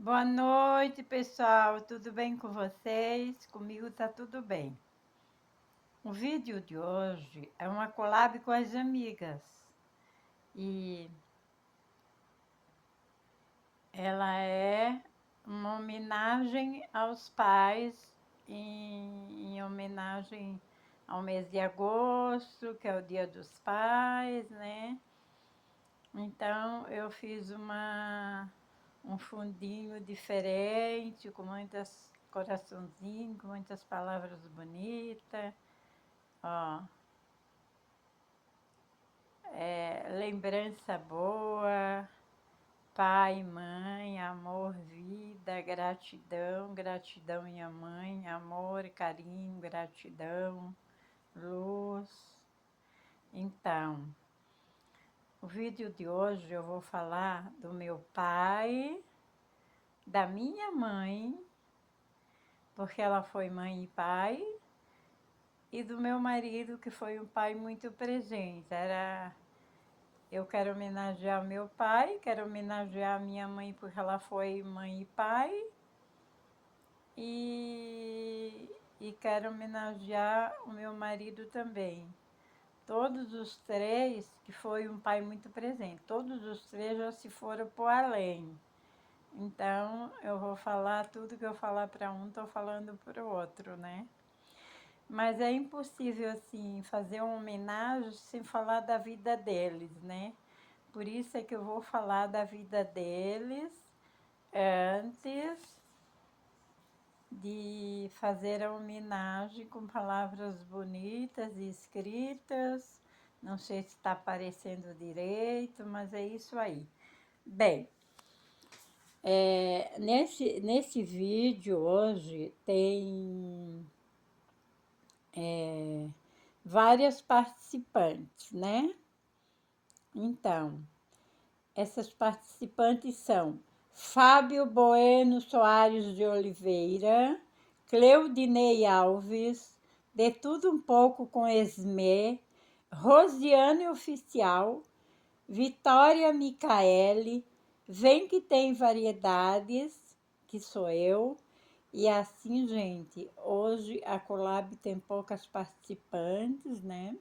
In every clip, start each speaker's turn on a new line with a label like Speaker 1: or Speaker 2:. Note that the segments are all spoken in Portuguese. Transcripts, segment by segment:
Speaker 1: Boa noite, pessoal. Tudo bem com vocês? Comigo tá tudo bem. O vídeo de hoje é uma collab com as amigas e ela é uma homenagem aos pais em homenagem ao mês de agosto, que é o Dia dos Pais, né? Então eu fiz um fundinho diferente, com muitas coraçãozinhos, com muitas palavras bonitas. Ó, lembrança boa, pai, mãe, amor, vida, gratidão, gratidão minha mãe, amor, carinho, gratidão, luz. Então, o vídeo de hoje eu vou falar do meu pai, da minha mãe, porque ela foi mãe e pai, e do meu marido, que foi um pai muito presente. Eu quero homenagear meu pai, quero homenagear minha mãe, porque ela foi mãe e pai, e quero homenagear o meu marido também. Todos os três, que foi um pai muito presente, todos os três já se foram por além. Então, eu vou falar tudo que eu falar para um, estou falando para o outro, né? Mas é impossível, assim, fazer uma homenagem sem falar da vida deles, né? Por isso é que eu vou falar da vida deles antes de fazer a homenagem com palavras bonitas e escritas. Não sei se está aparecendo direito, mas é isso aí. Bem, nesse vídeo hoje tem várias participantes, né? Então, essas participantes são Fábio Bueno Soares de Oliveira, Cleudinei Alves, De Tudo Um Pouco com Esmê, Rosiane Oficial, Vitória Micaele, Vem Que Tem Variedades, que sou eu. E assim, gente, hoje a collab tem poucas participantes, né?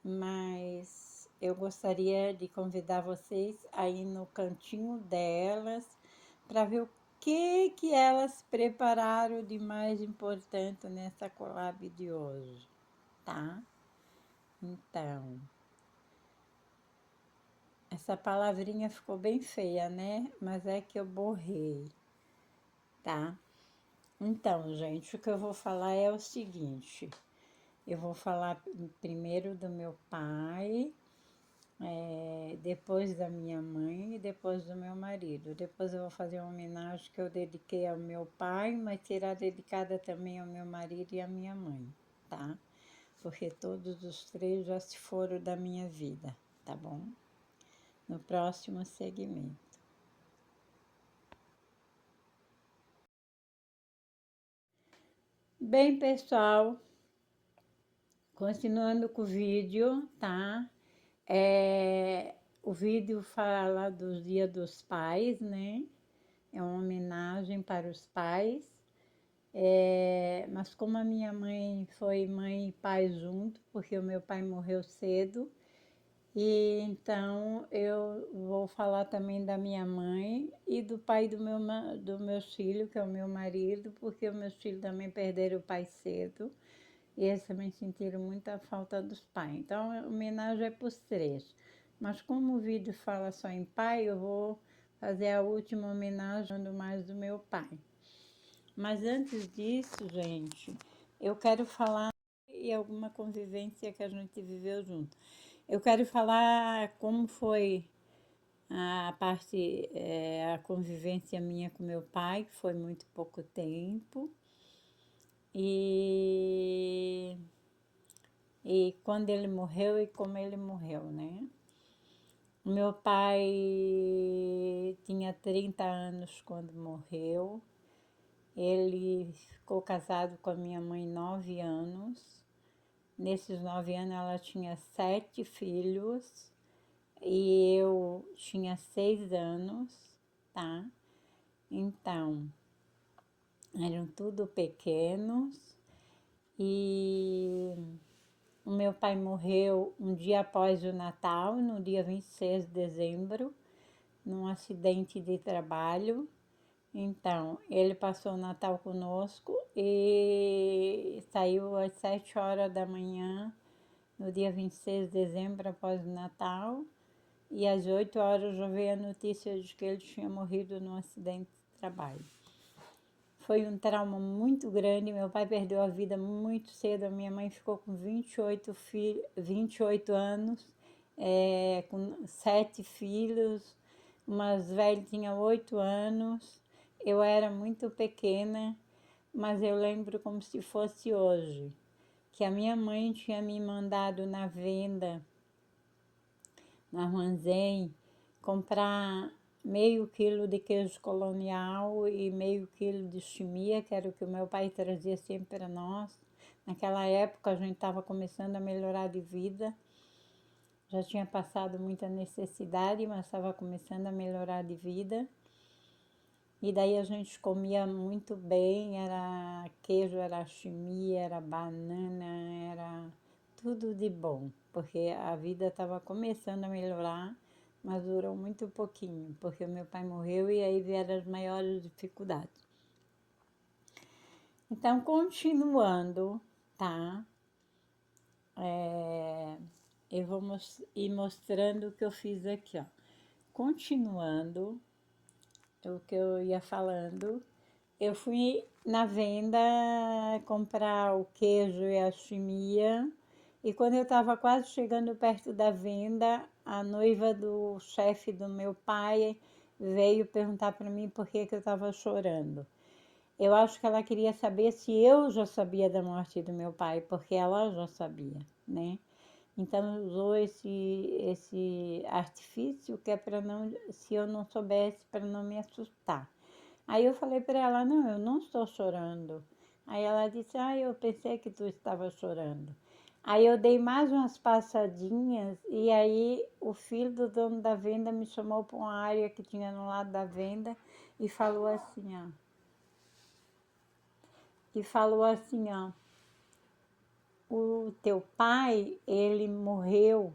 Speaker 1: Mas eu gostaria de convidar vocês a ir no cantinho delas para ver o que elas prepararam de mais importante nessa collab de hoje, tá? Então, essa palavrinha ficou bem feia, né? Mas é que eu borrei, tá? Então, gente, o que eu vou falar é o seguinte: eu vou falar primeiro do meu pai, depois da minha mãe e depois do meu marido. Depois eu vou fazer uma homenagem que eu dediquei ao meu pai, mas será dedicada também ao meu marido e à minha mãe, tá? Porque todos os três já se foram da minha vida, tá bom? No próximo segmento. Bem, pessoal, continuando com o vídeo, tá? O vídeo fala do Dia dos Pais, né? É uma homenagem para os pais. Mas como a minha mãe foi mãe e pai junto, porque o meu pai morreu cedo, e então eu vou falar também da minha mãe e do pai do meu filho, que é o meu marido, porque os meus filhos também perderam o pai cedo, e eles também sentiram muita falta dos pais. Então, a homenagem é para os três. Mas como o vídeo fala só em pai, eu vou fazer a última homenagem do mais do meu pai. Mas antes disso, gente, eu quero falar e alguma convivência que a gente viveu junto. Eu quero falar como foi a convivência minha com meu pai, que foi muito pouco tempo. E, e quando ele morreu e como ele morreu, né? Meu pai tinha 30 anos quando morreu. Ele ficou casado com a minha mãe 9 anos. Nesses 9 anos ela tinha 7 filhos e eu tinha 6 anos, tá? Então, eram tudo pequenos e o meu pai morreu um dia após o Natal, no dia 26 de dezembro, num acidente de trabalho. Então, ele passou o Natal conosco e saiu às 7 horas da manhã, no dia 26 de dezembro, após o Natal. E às 8 horas eu já veio a notícia de que ele tinha morrido num acidente de trabalho. Foi um trauma muito grande, meu pai perdeu a vida muito cedo, a minha mãe ficou com 28 anos, com 7 filhos, o mais velho tinha 8 anos, eu era muito pequena, mas eu lembro como se fosse hoje, que a minha mãe tinha me mandado na venda, na armazém, comprar meio quilo de queijo colonial e meio quilo de chimia, que era o que o meu pai trazia sempre para nós. Naquela época a gente estava começando a melhorar de vida, já tinha passado muita necessidade, mas estava começando a melhorar de vida. E daí a gente comia muito bem, era queijo, era chimia, era banana, era tudo de bom, porque a vida estava começando a melhorar, mas durou muito pouquinho, porque o meu pai morreu e aí vieram as maiores dificuldades. Então, continuando, tá? Eu vou ir mostrando o que eu fiz aqui, ó. Continuando o que eu ia falando, eu fui na venda comprar o queijo e a chimia. E quando eu estava quase chegando perto da venda, a noiva do chefe do meu pai veio perguntar para mim por que eu estava chorando. Eu acho que ela queria saber se eu já sabia da morte do meu pai, porque ela já sabia, né? Então usou esse artifício que é para não, se eu não soubesse, para não me assustar. Aí eu falei para ela, não, eu não estou chorando. Aí ela disse, eu pensei que tu estava chorando. Aí eu dei mais umas passadinhas e aí o filho do dono da venda me chamou para uma área que tinha no lado da venda e falou assim, o teu pai, ele morreu.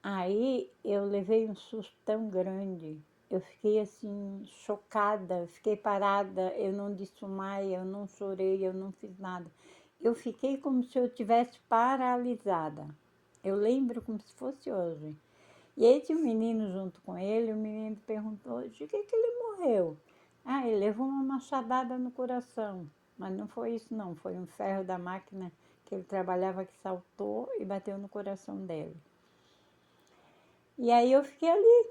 Speaker 1: Aí eu levei um susto tão grande, eu fiquei assim, chocada, fiquei parada, eu não disse mais, eu não chorei, eu não fiz nada. Eu fiquei como se eu tivesse paralisada. Eu lembro como se fosse hoje. E aí tinha um menino junto com ele, o menino perguntou, de que ele morreu? Ele levou uma machadada no coração. Mas não foi isso não, foi um ferro da máquina que ele trabalhava que saltou e bateu no coração dele. E aí eu fiquei ali,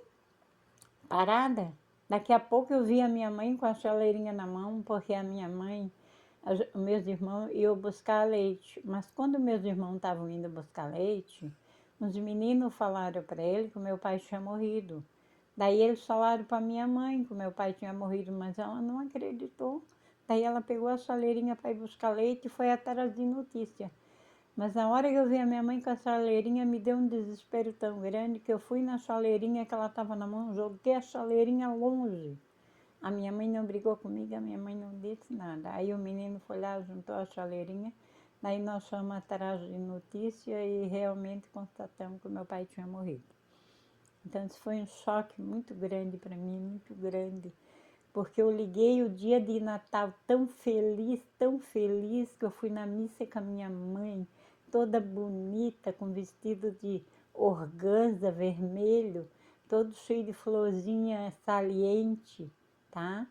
Speaker 1: parada. Daqui a pouco eu vi a minha mãe com a chaleirinha na mão, porque a minha mãe, meus irmãos iam buscar leite. Mas quando meus irmãos estavam indo buscar leite, os meninos falaram para ele que o meu pai tinha morrido. Daí eles falaram para minha mãe que o meu pai tinha morrido, mas ela não acreditou. Daí ela pegou a chaleirinha para ir buscar leite e foi atrás de notícia. Mas na hora que eu vi a minha mãe com a chaleirinha, me deu um desespero tão grande que eu fui na chaleirinha que ela estava na mão, joguei a chaleirinha longe. A minha mãe não brigou comigo, a minha mãe não disse nada. Aí o menino foi lá, juntou a chaleirinha, daí nós fomos atrás de notícia e realmente constatamos que o meu pai tinha morrido. Então isso foi um choque muito grande para mim, muito grande. Porque eu liguei o dia de Natal tão feliz, que eu fui na missa com a minha mãe, toda bonita, com vestido de organza vermelho, todo cheio de florzinha saliente, tá?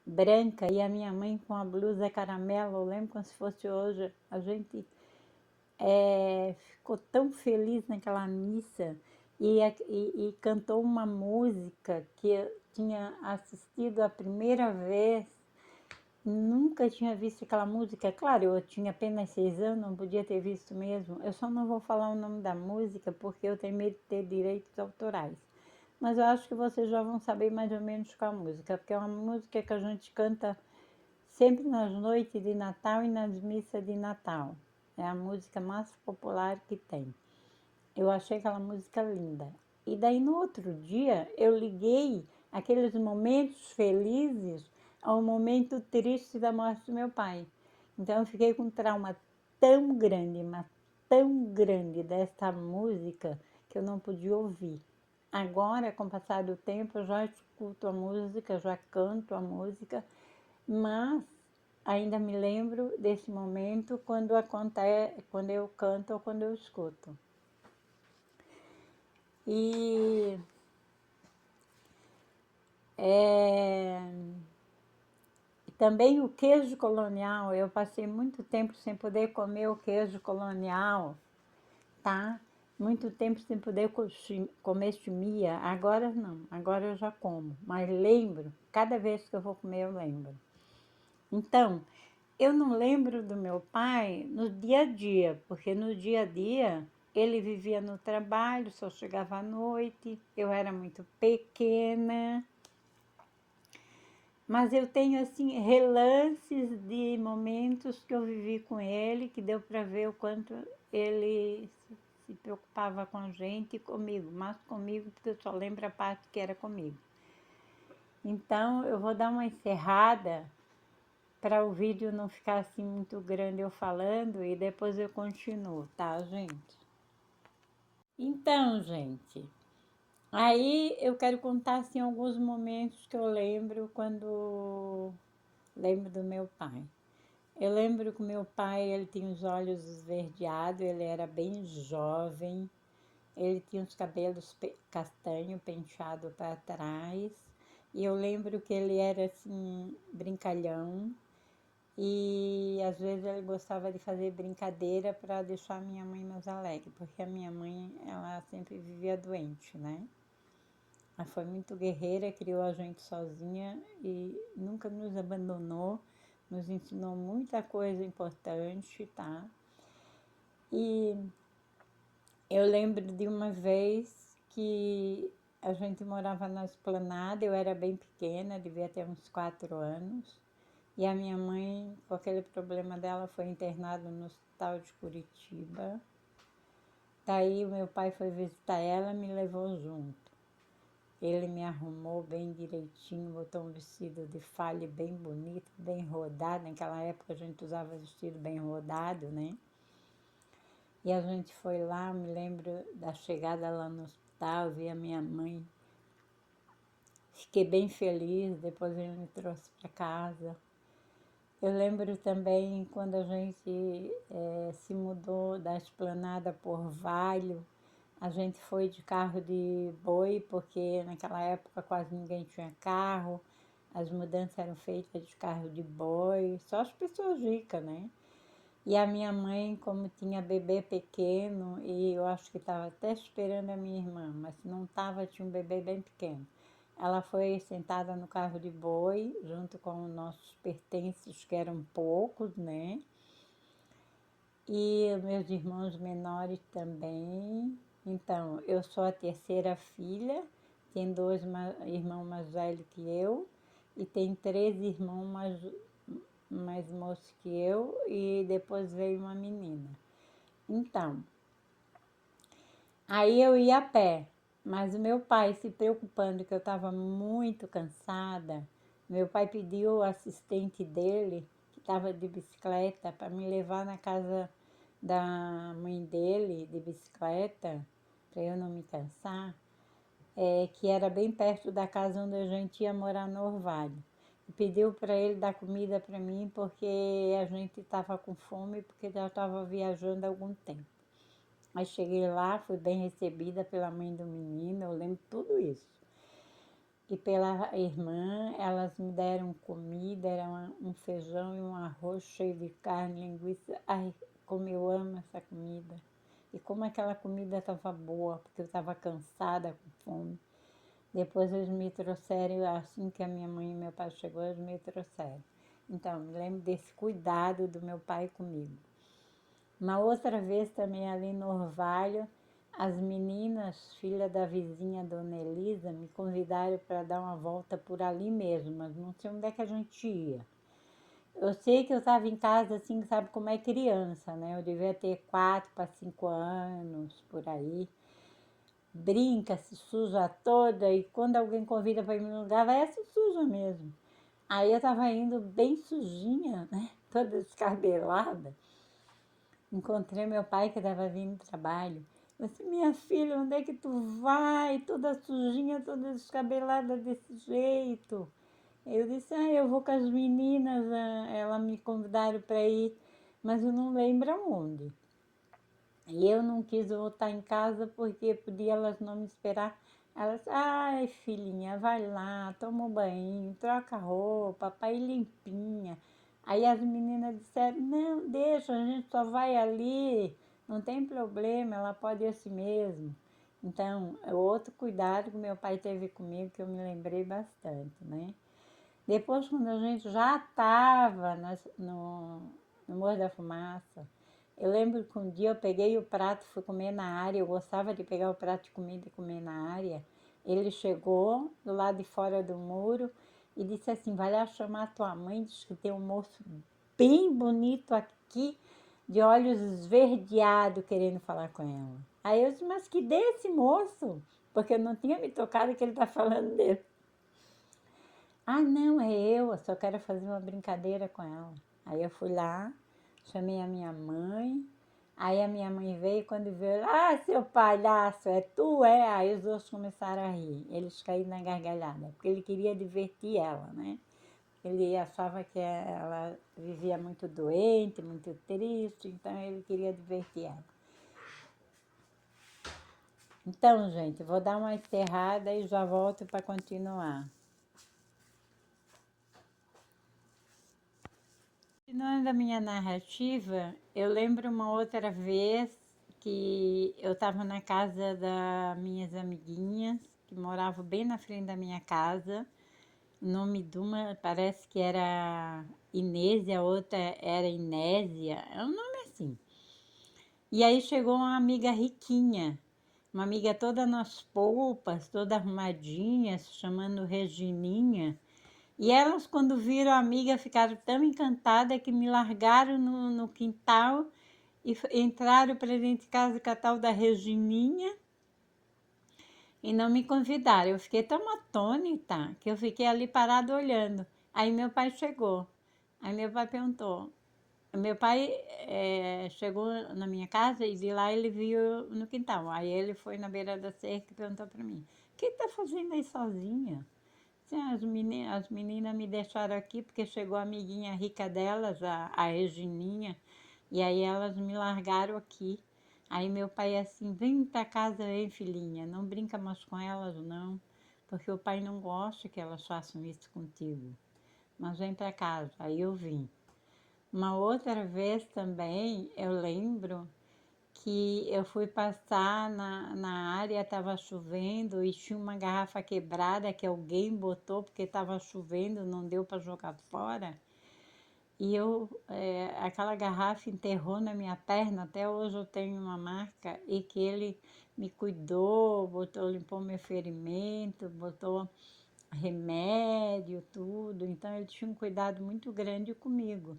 Speaker 1: Branca, e a minha mãe com a blusa caramelo, eu lembro como se fosse hoje. A gente ficou tão feliz naquela missa e cantou uma música que eu tinha assistido a primeira vez, nunca tinha visto aquela música. Claro, eu tinha apenas 6 anos, não podia ter visto mesmo. Eu só não vou falar o nome da música porque eu tenho medo de ter direitos autorais. Mas eu acho que vocês já vão saber mais ou menos qual a música, porque é uma música que a gente canta sempre nas noites de Natal e nas missas de Natal. É a música mais popular que tem. Eu achei aquela música linda. E daí no outro dia eu liguei aqueles momentos felizes ao momento triste da morte do meu pai. Então eu fiquei com um trauma tão grande, mas tão grande dessa música que eu não podia ouvir. Agora, com o passar do tempo, eu já escuto a música, já canto a música, mas ainda me lembro desse momento quando acontece, quando eu canto ou quando eu escuto. E também o queijo colonial, eu passei muito tempo sem poder comer o queijo colonial, tá? Muito tempo sem poder comer chimia. Agora não, agora eu já como. Mas lembro, cada vez que eu vou comer eu lembro. Então, eu não lembro do meu pai no dia a dia, porque no dia a dia ele vivia no trabalho, só chegava à noite, eu era muito pequena. Mas eu tenho assim relances de momentos que eu vivi com ele, que deu para ver o quanto ele se preocupava com a gente e comigo, mas comigo porque eu só lembro a parte que era comigo. Então eu vou dar uma encerrada para o vídeo não ficar assim muito grande eu falando e depois eu continuo, tá, gente? Então, gente, aí eu quero contar assim alguns momentos que eu lembro quando lembro do meu pai. Eu lembro que meu pai, ele tinha os olhos esverdeados, ele era bem jovem, ele tinha os cabelos castanho penteado para trás, e eu lembro que ele era assim brincalhão, e às vezes ele gostava de fazer brincadeira para deixar minha mãe mais alegre, porque a minha mãe, ela sempre vivia doente, né? Ela foi muito guerreira, criou a gente sozinha e nunca nos abandonou, nos ensinou muita coisa importante, tá? E eu lembro de uma vez que a gente morava na Esplanada, eu era bem pequena, devia ter uns 4 anos, e a minha mãe, com aquele problema dela, foi internada no hospital de Curitiba. Daí o meu pai foi visitar ela e me levou junto. Ele me arrumou bem direitinho, botou um vestido de falha bem bonito, bem rodado. Naquela época a gente usava vestido bem rodado, né? E a gente foi lá, me lembro da chegada lá no hospital, vi a minha mãe. Fiquei bem feliz, depois ele me trouxe para casa. Eu lembro também quando a gente se mudou da Esplanada por Valho, a gente foi de carro de boi, porque naquela época quase ninguém tinha carro, as mudanças eram feitas de carro de boi, só as pessoas ricas, né? E a minha mãe, como tinha bebê pequeno, e eu acho que estava até esperando a minha irmã, mas se não estava, tinha um bebê bem pequeno. Ela foi sentada no carro de boi, junto com os nossos pertences, que eram poucos, né? E meus irmãos menores também. Então, eu sou a terceira filha, tem 2 irmãos mais velhos que eu, e tem 3 irmãos mais moços que eu, e depois veio uma menina. Então, aí eu ia a pé, mas o meu pai, se preocupando que eu estava muito cansada, meu pai pediu o assistente dele, que estava de bicicleta, para me levar na casa da mãe dele, de bicicleta, para eu não me cansar, que era bem perto da casa onde a gente ia morar no Orvalho. E pediu para ele dar comida para mim, porque a gente estava com fome, porque já estava viajando há algum tempo. Mas cheguei lá, fui bem recebida pela mãe do menino, eu lembro tudo isso. E pela irmã, elas me deram comida, era um feijão e um arroz cheio de carne, linguiça. Ai, como eu amo essa comida. E como aquela comida estava boa, porque eu estava cansada, com fome. Depois eles me trouxeram, assim que a minha mãe e meu pai chegou, eles me trouxeram. Então, me lembro desse cuidado do meu pai comigo. Uma outra vez também ali no Orvalho, as meninas, filha da vizinha Dona Elisa, me convidaram para dar uma volta por ali mesmo, mas não sei onde é que a gente ia. Eu sei que eu estava em casa assim, sabe como é criança, né? Eu devia ter 4 para 5 anos, por aí. brinca, se suja toda, e quando alguém convida para ir no lugar, vai se suja mesmo. Aí eu estava indo bem sujinha, né? Toda descabelada. Encontrei meu pai que estava vindo do trabalho. Eu disse, minha filha, onde é que tu vai? Toda sujinha, toda descabelada desse jeito. Eu disse, eu vou com as meninas, elas me convidaram para ir, mas eu não lembro aonde. E eu não quis voltar em casa porque podia elas não me esperar. Elas, ai filhinha, vai lá, toma um banho, troca a roupa, para ir limpinha. Aí as meninas disseram, não, deixa, a gente só vai ali, não tem problema, ela pode ir assim mesmo. Então, é outro cuidado que meu pai teve comigo que eu me lembrei bastante, né? Depois, quando a gente já estava no Morro da Fumaça, eu lembro que um dia eu peguei o prato e fui comer na área. Eu gostava de pegar o prato de comida e comer na área. Ele chegou do lado de fora do muro e disse assim, vai lá chamar tua mãe, diz que tem um moço bem bonito aqui, de olhos esverdeados, querendo falar com ela. Aí eu disse, mas que desse moço? Porque eu não tinha me tocado que ele está falando dele. Ah, não, é eu só quero fazer uma brincadeira com ela. Aí eu fui lá, chamei a minha mãe, aí a minha mãe veio, quando veio, seu palhaço, é tu, é? Aí os outros começaram a rir, eles caíram na gargalhada, porque ele queria divertir ela, né? Ele achava que ela vivia muito doente, muito triste, então ele queria divertir ela. Então, gente, vou dar uma encerrada e já volto para continuar. Continuando a minha narrativa, eu lembro uma outra vez que eu estava na casa das minhas amiguinhas, que moravam bem na frente da minha casa. O nome de uma parece que era Inês e a outra era Inésia, é um nome assim. E aí chegou uma amiga riquinha, uma amiga toda nas polpas, toda arrumadinha, se chamando Regininha. E elas, quando viram a amiga, ficaram tão encantadas que me largaram no quintal e entraram para dentro de casa com a tal da Regininha e não me convidaram. Eu fiquei tão atônita que eu fiquei ali parada olhando. Aí meu pai chegou. Aí meu pai perguntou. Meu pai chegou na minha casa e de lá ele viu no quintal. Aí ele foi na beira da cerca e perguntou para mim: o que está fazendo aí sozinha? Sim, as meninas me deixaram aqui porque chegou a amiguinha rica delas, a Regininha, e aí elas me largaram aqui. Aí meu pai assim, vem pra casa, vem filhinha, não brinca mais com elas não, porque o pai não gosta que elas façam isso contigo. Mas vem pra casa, aí eu vim. Uma outra vez também, eu lembro que eu fui passar na área, estava chovendo e tinha uma garrafa quebrada que alguém botou porque estava chovendo, não deu para jogar fora. E aquela garrafa enterrou na minha perna, até hoje eu tenho uma marca, e que ele me cuidou, botou, limpou meu ferimento, botou remédio, tudo. Então ele tinha um cuidado muito grande comigo.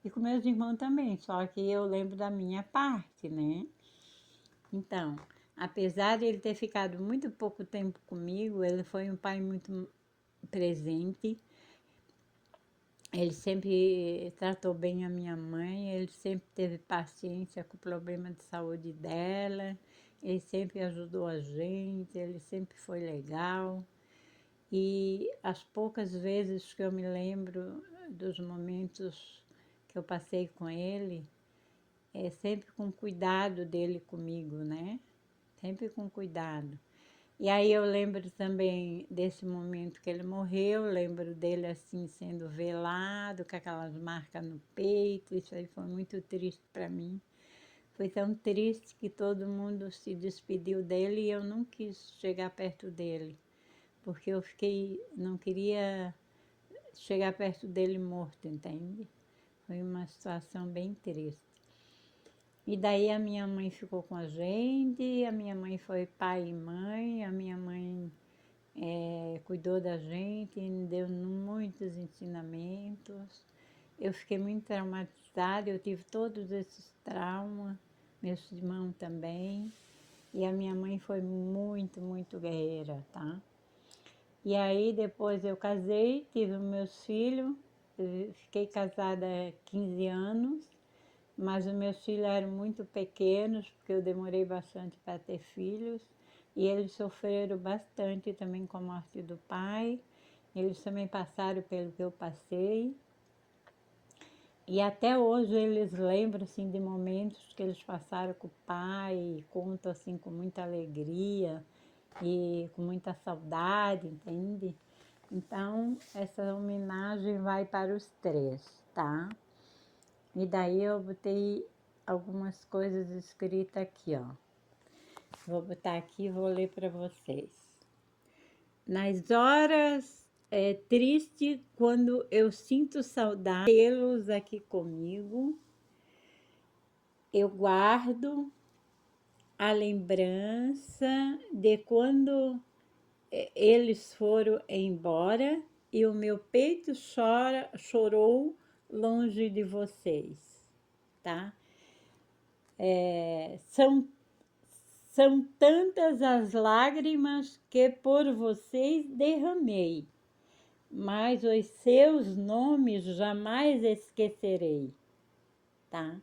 Speaker 1: E com meus irmãos também, só que eu lembro da minha parte, né? Então, apesar de ele ter ficado muito pouco tempo comigo, ele foi um pai muito presente. Ele sempre tratou bem a minha mãe, ele sempre teve paciência com o problema de saúde dela, ele sempre ajudou a gente, ele sempre foi legal. E as poucas vezes que eu me lembro dos momentos que eu passei com ele, é sempre com cuidado dele comigo, né? Sempre com cuidado. E aí eu lembro também desse momento que ele morreu, lembro dele assim sendo velado, com aquelas marcas no peito, isso aí foi muito triste para mim. Foi tão triste que todo mundo se despediu dele e eu não quis chegar perto dele, porque eu não queria chegar perto dele morto, entende? Foi uma situação bem triste. E daí a minha mãe ficou com a gente, a minha mãe foi pai e mãe, a minha mãe cuidou da gente, me deu muitos ensinamentos. Eu fiquei muito traumatizada, eu tive todos esses traumas, meus irmãos também. E a minha mãe foi muito, muito guerreira, tá? E aí depois eu casei, tive os meus filhos, fiquei casada há 15 anos, mas os meus filhos eram muito pequenos, porque eu demorei bastante para ter filhos, e eles sofreram bastante também com a morte do pai, eles também passaram pelo que eu passei, e até hoje eles lembram assim, de momentos que eles passaram com o pai, e contam assim, com muita alegria e com muita saudade, entende? Então, essa homenagem vai para os três, tá? E daí eu botei algumas coisas escritas aqui, ó. Vou botar aqui e vou ler para vocês. Nas horas tristes, quando eu sinto saudade, tê-los aqui comigo, eu guardo a lembrança de quando eles foram embora e o meu peito chorou longe de vocês, tá? São tantas as lágrimas que por vocês derramei, mas os seus nomes jamais esquecerei, tá?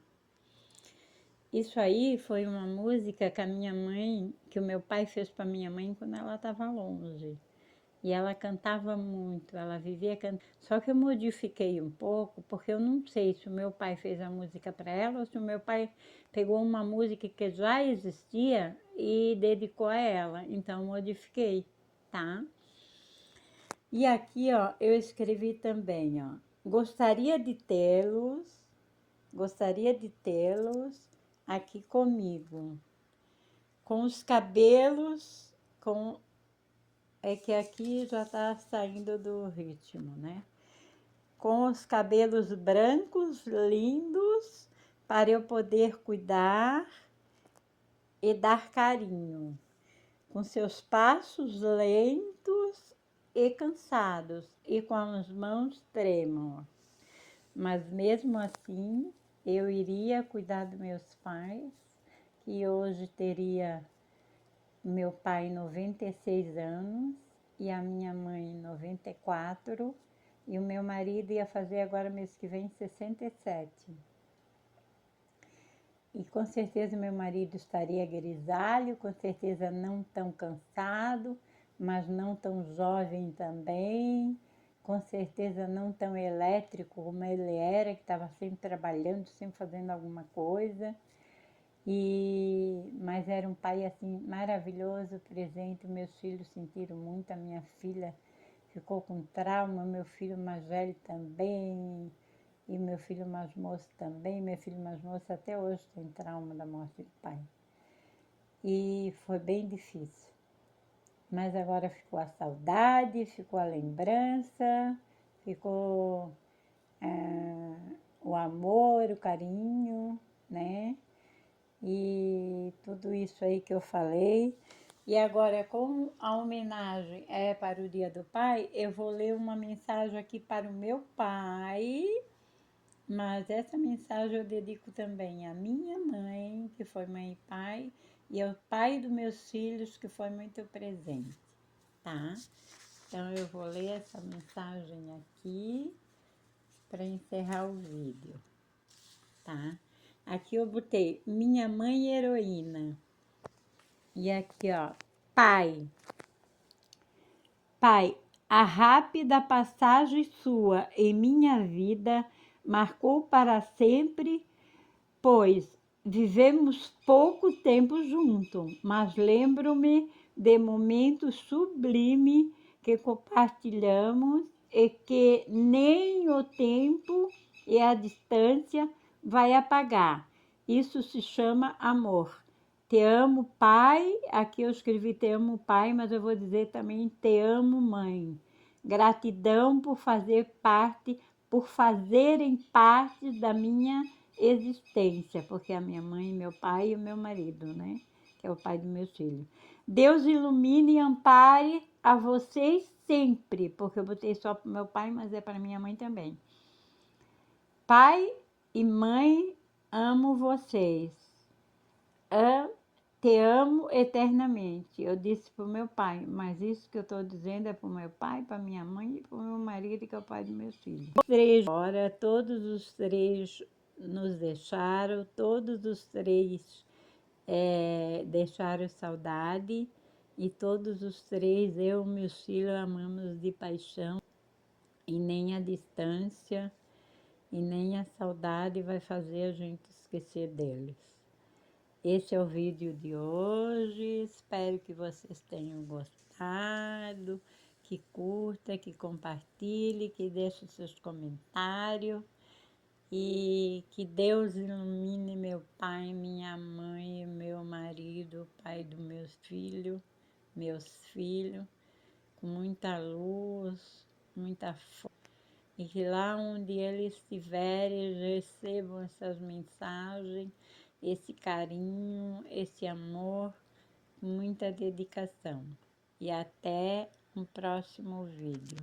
Speaker 1: Isso aí foi uma música que a minha mãe, que o meu pai fez para minha mãe quando ela estava longe. E ela cantava muito, ela vivia cantando. Só que eu modifiquei um pouco, porque eu não sei se o meu pai fez a música para ela ou se o meu pai pegou uma música que já existia e dedicou a ela. Então, eu modifiquei, tá? E aqui, ó, eu escrevi também, ó. Gostaria de tê-los aqui comigo, com os cabelos, com é que aqui já está saindo do ritmo, né? Com os cabelos brancos, lindos, para eu poder cuidar e dar carinho, com seus passos lentos e cansados, e com as mãos trêmulas. Mas mesmo assim, eu iria cuidar dos meus pais, que hoje teria meu pai 96 anos e a minha mãe 94 e o meu marido ia fazer agora mês que vem 67. E com certeza meu marido estaria grisalho, com certeza não tão cansado, mas não tão jovem também, com certeza não tão elétrico como ele era, que estava sempre trabalhando, sempre fazendo alguma coisa. Mas era um pai assim maravilhoso, presente. Meus filhos sentiram muito, a minha filha ficou com trauma, meu filho mais velho também, e meu filho mais moço também. Meu filho mais moço até hoje tem trauma da morte do pai. E foi bem difícil. Mas agora ficou a saudade, ficou a lembrança, ficou o amor, o carinho, né? E tudo isso aí que eu falei. E agora, como a homenagem é para o Dia do Pai, eu vou ler uma mensagem aqui para o meu pai, mas essa mensagem eu dedico também à minha mãe, que foi mãe e pai, e ao pai dos meus filhos, que foi muito presente, tá? Então eu vou ler essa mensagem aqui para encerrar o vídeo, tá? Aqui eu botei minha mãe heroína. E aqui, ó, pai. Pai, a rápida passagem sua em minha vida marcou para sempre, pois vivemos pouco tempo juntos, mas lembro-me de momentos sublimes que compartilhamos e que nem o tempo e a distância vai apagar. Isso se chama amor. Te amo, pai. Aqui eu escrevi te amo, pai, mas eu vou dizer também te amo, mãe. Gratidão por fazerem parte da minha existência, porque a minha mãe, meu pai e o meu marido, né? Que é o pai dos meus filhos. Deus ilumine e ampare a vocês sempre, porque eu botei só para o meu pai, mas é para minha mãe também. Pai e mãe, amo vocês. te amo eternamente. Eu disse para o meu pai, mas isso que eu estou dizendo é para o meu pai, para minha mãe e para o meu marido, que é o pai dos meus filhos. Os três, agora, todos os três nos deixaram, todos os três deixaram saudade, e todos os três, eu e meus filhos, amamos de paixão, e nem a distância e nem a saudade vai fazer a gente esquecer deles. Esse é o vídeo de hoje, espero que vocês tenham gostado, que curta, que compartilhe, que deixe seus comentários, e que Deus ilumine meu pai, minha mãe, meu marido, pai dos meus filhos, com muita luz, muita força, e que lá onde eles estiverem recebam essas mensagens, esse carinho, esse amor, com muita dedicação. E até um próximo vídeo.